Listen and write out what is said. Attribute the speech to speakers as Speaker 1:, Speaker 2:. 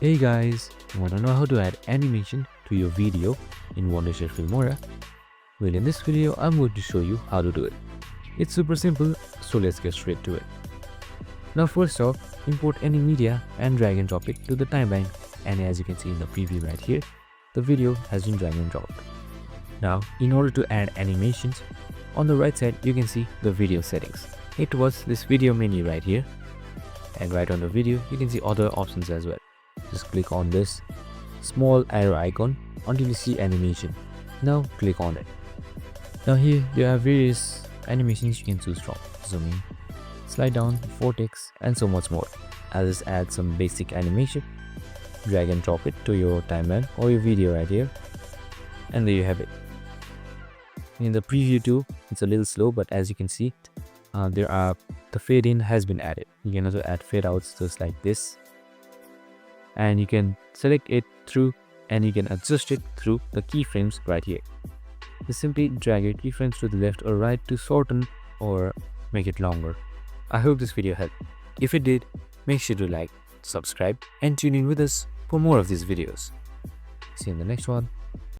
Speaker 1: Hey guys, wanna know how to add animation to your video in Wondershare Filmora? Well, in this video, I'm going to show you how to do it. It's super simple, so let's get straight to it. Now first off, import any media and drag and drop it to the timeline, and as you can see in the preview right here, the video has been drag and dropped. Now, in order to add animations, on the right side you can see the video settings. It was this video menu right here, and right on the video you can see other options as well. Just click on this small arrow icon until you see animation. Now click on it. Now here you have various animations you can choose from. Zoom in, slide down, vortex, and so much more. I'll just add some basic animation, drag and drop it to your timeline or your video right here, and there you have it. In the preview too, it's a little slow, but as you can see, the fade in has been added. You can also add fade outs just like this, and you can select it through and you can adjust it through the keyframes right here. Just simply drag your keyframes to the left or right to shorten or make it longer. I hope this video helped. If it did, make sure to like, subscribe, and tune in with us for more of these videos. See you in the next one.